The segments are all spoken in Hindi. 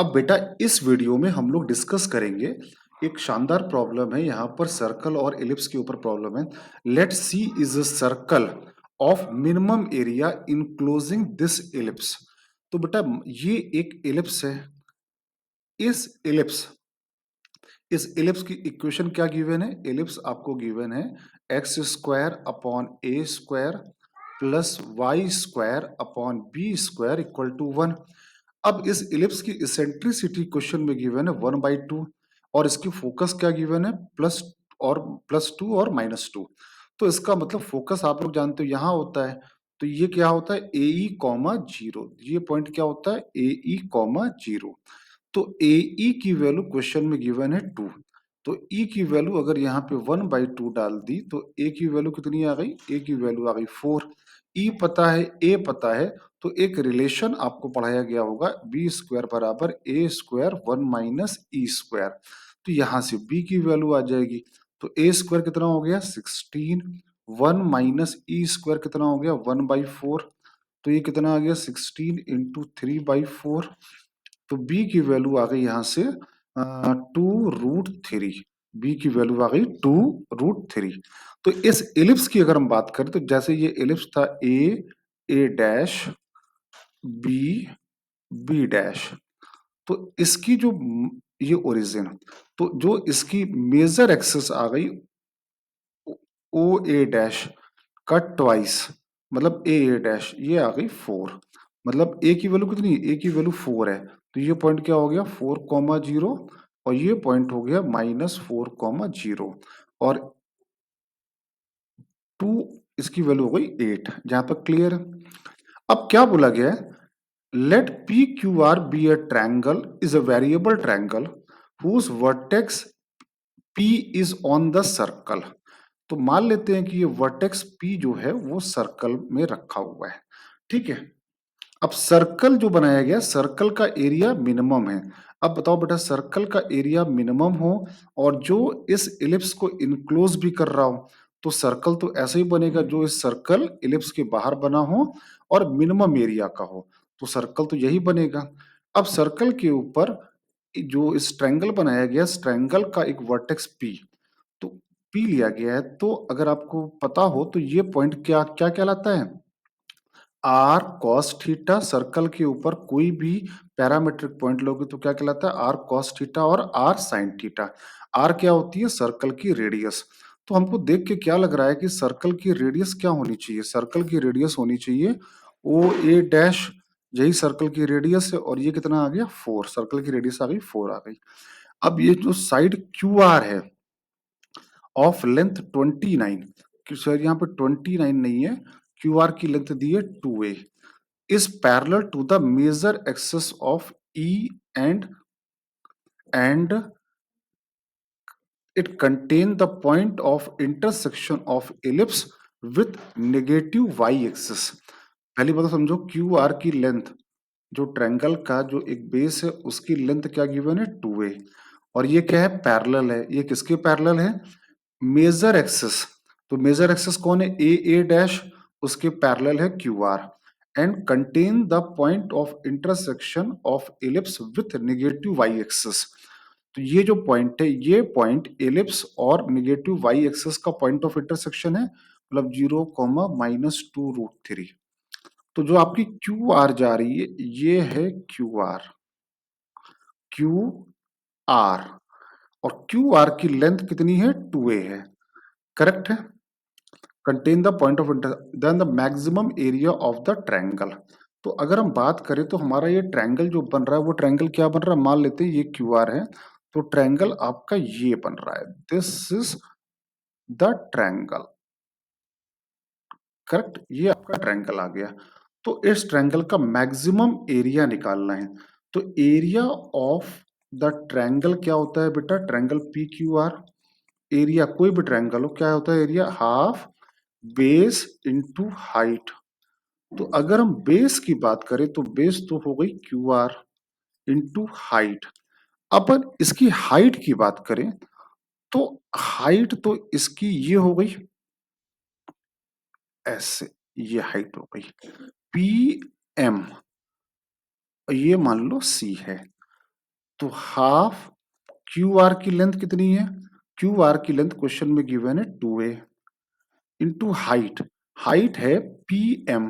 अब बेटा इस वीडियो में हम लोग डिस्कस करेंगे एक शानदार प्रॉब्लम है। यहाँ पर सर्कल और एलिप्स के ऊपर प्रॉब्लम है। Let see is a circle of minimum area enclosing this ellipse. तो बेटा ये एक एलिप्स है। इस एलिप्स इस एलिप्स की इक्वेशन क्या गिवन है? एलिप्स आपको गिवन है x square upon a square plus y square upon b square equal to 1। अब इस इलिप्स की इसेंट्रिसिटी क्वेश्चन में गिवन है 1/2 और इसकी फोकस क्या गिवन है +2 और -2। तो इसका मतलब फोकस आप लोग जानते हो यहाँ होता है। तो ये क्या होता है ए ई कॉमा जीरो। ये पॉइंट क्या होता है ए ई कॉमा जीरो। तो ए ई की वैल्यू क्वेश्चन में गिवन है 2। तो ई की वैल्यू अगर यहाँ पे 1/2 डाल दी तो ए की वैल्यू कितनी आ गई? ए की वैल्यू आ गई 4। ई पता है, ए पता है, तो एक रिलेशन आपको पढ़ाया गया होगा बी स्क्वायर बराबर ए स्क्वायर 1 माइनस ई स्क्वायर। तो यहाँ से बी की वैल्यू आ जाएगी। तो ए स्क्वायर कितना हो गया 16। 1 माइनस ई स्क्वायर कितना हो गया 1/4। तो ये कितना आ गया 16 इंटू 3/4। तो बी की वैल्यू आ गई यहाँ से 2√3। बी की वैल्यू आ गई 2√3। तो इस एलिप्स की अगर हम बात करें तो जैसे ये एलिप्स था ए डैश बी बी डैश। तो इसकी जो ये ओरिजिन, तो जो इसकी मेजर एक्सिस आ गई ओ ए डैश का ट्वाइस, मतलब ए डैश ये आ गई 4। मतलब ए की वैल्यू कितनी? ए की वैल्यू 4 है। तो ये पॉइंट क्या हो गया 4,0 और ये पॉइंट हो गया -4,0 और 2 इसकी वैल्यू हो गई 8। जहां तक क्लियर है। अब क्या बोला गया है? Let P Q R be a triangle is a variable triangle whose vertex P is on the circle. तो मान लेते हैं कि ये वर्टेक्स पी जो है वो सर्कल में रखा हुआ है। ठीक है। अब सर्कल जो बनाया गया, सर्कल का एरिया मिनिमम है। अब बताओ बेटा सर्कल का एरिया मिनिमम हो और जो इस इलिप्स को इनक्लोज भी कर रहा हो, तो सर्कल तो ऐसे ही बनेगा जो इस सर्कल इलिप्स के बाहर बना हो और मिनिमम एरिया का हो। तो सर्कल तो यही बनेगा। अब सर्कल के ऊपर जो इस ट्रायंगल बनाया गया, इस ट्रायंगल का एक वर्टेक्स पी, तो पी लिया गया है। तो अगर आपको पता हो तो ये पॉइंट क्या क्या कहलाता है? Are cos theta. सर्कल के ऊपर कोई भी पैरामेट्रिक पॉइंट लोगे तो क्या कहलाता है? आर कॉस थीटा और आर साइन थीटा। आर क्या होती है? सर्कल की रेडियस। तो हमको देख के क्या लग रहा है कि सर्कल की रेडियस क्या होनी चाहिए? सर्कल की रेडियस होनी चाहिए ओ ए डैश। यही सर्कल की रेडियस है और ये कितना आ गया 4। सर्कल की रेडियस आ गई 4 आ गई। अब ये जो साइड क्यू आर है ऑफ लेंथ 29, सर यहाँ पे 29 नहीं है, क्यू आर की लेंथ दी है 2a, is parallel to the major axis of E and and it contain the point of intersection of ellipse with negative y axis। पहली बात तो समझो क्यू आर की लेंथ, जो ट्रायंगल का जो एक बेस है उसकी लेंथ क्या गिवन है 2a और ये क्या है पैरेलल है। ये किसके पैरेलल है? Major axis. तो मेजर एक्सिस कौन है? ए डैश, उसके पैरेलल है Q R and contain the point of intersection of ellipse with negative y axis. तो ये जो पॉइंट है, ये पॉइंट एलिप्स और नेगेटिव वाई एक्सिस का पॉइंट ऑफ इंटरसेक्शन है, मतलब 0,-2√3। तो जो आपकी क्यू आर जा रही है ये है क्यू आर, क्यू आर, और क्यू आर की लेंथ कितनी है 2a है। करेक्ट है। Contain the point of then the maximum area of the triangle. तो अगर हम बात करें तो हमारा ये ट्रायंगल जो बन रहा है वो ट्रायंगल क्या बन रहा है? मान लेते हैं ये क्यू आर है, तो ट्रायंगल आपका ये बन रहा है, this is the triangle. Correct, ये आपका ट्रायंगल आ गया। तो इस ट्रायंगल का मैक्सिमम एरिया निकालना है। तो एरिया ऑफ द ट्रायंगल क्या होता है बेटा? Triangle P Q are, area कोई भी ट्रायंगल हो क्या होता है? Area half base into height. तो अगर हम बेस की बात करें तो बेस तो हो गई क्यू आर इंटू हाइट। अपन इसकी हाइट की बात करें तो हाइट तो इसकी ये हो गई ऐसे, ये हाइट हो गई पी एम, ये मान लो सी है। तो हाफ क्यू आर की लेंथ कितनी है? क्यू आर की लेंथ क्वेश्चन में गिवन है 2a इंटू हाइट, हाइट है pm,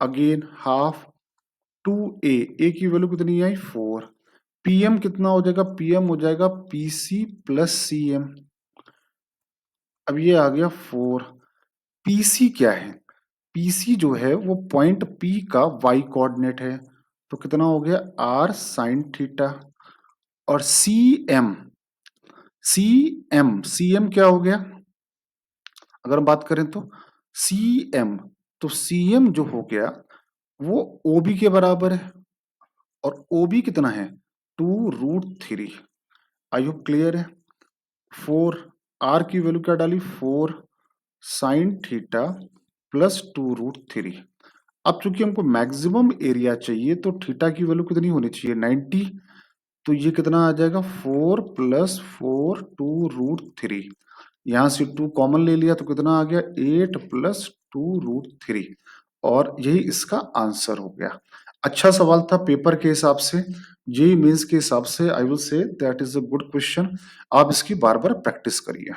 again half 2a, a की वैल्यू कितनी आई 4, pm कितना हो जाएगा? pm हो जाएगा pc प्लस cm। अब ये आ गया 4, pc क्या है? pc जो है वो पॉइंट p का y कोऑर्डिनेट है, तो कितना हो गया r साइन थीटा। और cm, cm क्या हो गया अगर हम बात करें तो? cm, तो cm जो हो गया वो OB के बराबर है, और OB कितना है? 2√3। आई होप क्लियर है। 4, r की वैल्यू क्या डाली? 4 साइन थीटा प्लस 2√3। अब चूंकि हमको मैक्सिमम एरिया चाहिए तो थीटा की वैल्यू कितनी होनी चाहिए? 90। तो ये कितना आ जाएगा? 4 प्लस 4 2√3। यहां से 2 कॉमन ले लिया तो कितना आ गया? 8 प्लस 2√3। और यही इसका आंसर हो गया। अच्छा सवाल था पेपर के हिसाब से, जेईई मेंस के हिसाब से। I will say that is a good question. आप इसकी बार बार प्रैक्टिस करिए।